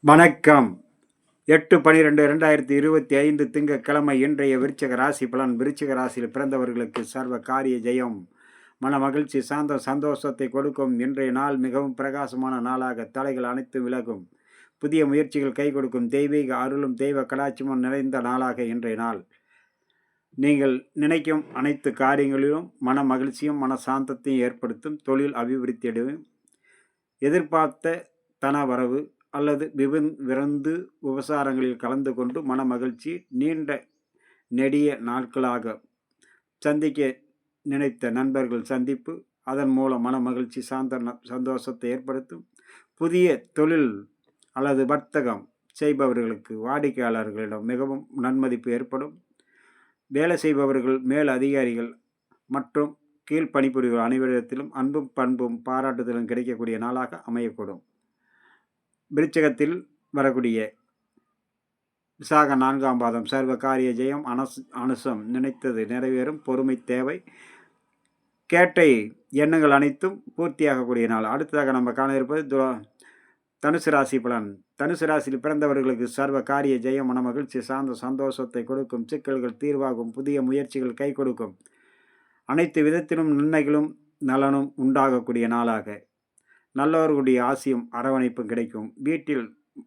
வணக்கம். 8/12/2025 திங்கட்கிழமை இன்றைய விருச்சிக ராசி பலன். விருச்சிக ராசியில் பிறந்தவர்களுக்கு சர்வ காரிய ஜெயம், மன மகிழ்ச்சி, சாந்தம், சந்தோஷத்தை கொடுக்கும். இன்றைய நாள் மிகவும் பிரகாசமான நாளாக, தடைகள் அனைத்தும் விலகும், புதிய முயற்சிகள் கை கொடுக்கும், தெய்வீக அருளும் தெய்வ கடாட்சியமும் நிறைந்த நாளாக இன்றைய நாள். நீங்கள் நினைக்கும் அனைத்து காரியங்களிலும் மன மகிழ்ச்சியும் மன சாந்தத்தையும் ஏற்படுத்தும். தொழில் அபிவிருத்தியடையும். எதிர்பார்த்த தன வரவு அல்லது விருந்து உபசாரங்களில் கலந்து கொண்டு மன மகிழ்ச்சி, நீண்ட நெடிய நாட்களாக சந்திக்க நினைத்த நண்பர்கள் சந்திப்பு, அதன் மூலம் மன மகிழ்ச்சி, சந்தோஷத்தை ஏற்படுத்தும். புதிய தொழில் அல்லது வர்த்தகம் செய்பவர்களுக்கு வாடிக்கையாளர்களிடம் மிகவும் நன்மதிப்பு ஏற்படும். வேலை செய்பவர்கள், மேல் அதிகாரிகள் மற்றும் கீழ் பணிபுரிவோர் அனைவரிடத்திலும் அன்பும் பண்பும் பாராட்டுதலும் கிடைக்கக்கூடிய நாளாக அமையக்கூடும். விருச்சிகத்தில் வரக்கூடிய விசாக 4ஆம் பாதம் சர்வ காரிய ஜெயம், அனுசம் நினைத்தது நிறைவேறும், பொறுமை தேவை, கேட்டை எண்ணங்கள் அனைத்தும் பூர்த்தியாகக்கூடிய நாள். அடுத்ததாக நம்ம காண இருப்பது தனுசு ராசி பலன். தனுசு ராசியில் பிறந்தவர்களுக்கு சர்வ காரிய ஜெயம், மன மகிழ்ச்சி, சாந்த சந்தோஷத்தை கொடுக்கும், சிக்கல்கள் தீர்வாகும், புதிய முயற்சிகள் கை கொடுக்கும், அனைத்து விதத்திலும் நன்மைகளும் நலனும் உண்டாகக்கூடிய நாளாக, நல்லவர்களுடைய ஆசியும் அரவணைப்பும் கிடைக்கும். வீட்டில்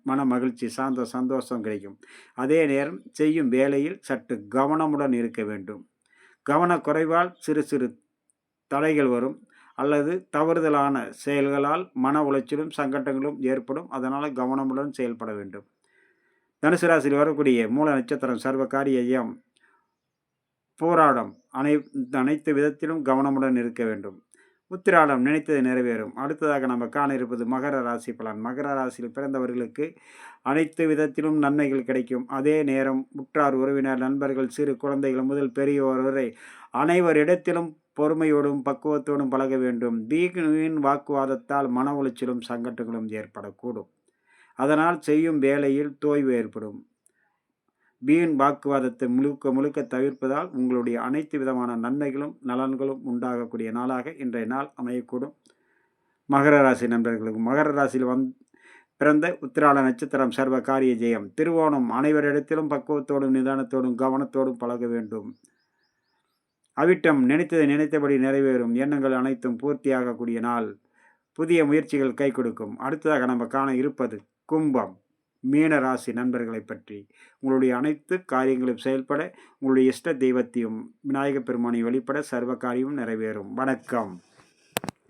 மன மகிழ்ச்சி, சாந்த சந்தோஷம் கிடைக்கும். அதே நேரம் செய்யும் வேலையில் சற்று கவனமுடன் இருக்க வேண்டும். கவனக்குறைவால் சிறு சிறு தடைகள் வரும் அல்லது தவறுதலான செயல்களால் மன உளைச்சலும் சங்கடங்களும் ஏற்படும். அதனால் கவனமுடன் செயல்பட வேண்டும். தனுசு ராசியில் வரக்கூடிய மூல நட்சத்திரம் சர்வ காரியம், போராடம், அனைத்து விதத்திலும் கவனமுடன் இருக்க வேண்டும். உத்திராடம் நினைத்தது நிறைவேறும். அடுத்ததாக நம்ம காண இருப்பது மகர ராசி பலன். மகர ராசியில் பிறந்தவர்களுக்கு அனைத்து விதத்திலும் நன்மைகள் கிடைக்கும். அதே நேரம் உற்றார் உறவினர், நண்பர்கள், சிறு குழந்தைகள் முதல் பெரியவர் வரை அனைவரிடத்திலும் பொறுமையோடும் பக்குவத்தோடும் பழக வேண்டும். வீண் வாக்குவாதத்தால் மன உளைச்சலும் சங்கடங்களும் ஏற்படக்கூடும். அதனால் செய்யும் வேலையில் தோய்வு ஏற்படும். வீண் வாக்குவாதத்தை முழுக்க தவிர்ப்பதால் உங்களுடைய அனைத்து விதமான நன்மைகளும் நலன்களும் உண்டாகக்கூடிய நாளாக இன்றைய நாள் அமையக்கூடும். மகர ராசி நண்பர்களுக்கு மகர ராசியில் பிறந்த உத்திராட நட்சத்திரம் சர்வ காரிய ஜெயம். திருவோணம் அனைவரிடத்திலும் பக்குவத்தோடும் நிதானத்தோடும் கவனத்தோடும் பழக வேண்டும். அவிட்டம் நினைத்ததை நினைத்தபடி நிறைவேறும், எண்ணங்கள் அனைத்தும் பூர்த்தியாகக்கூடிய நாள், புதிய முயற்சிகள் கை கொடுக்கும். அடுத்ததாக நம்ம காண இருப்பது கும்பம். மீன ராசி நண்பர்களை பற்றி. உங்களுடைய அனைத்து காரியங்களும் செயல்பட, உங்களுடைய இஷ்ட தெய்வத்தையும் விநாயகப் பெருமானை வழிபட சர்வ காரியமும் நிறைவேறும். வணக்கம்.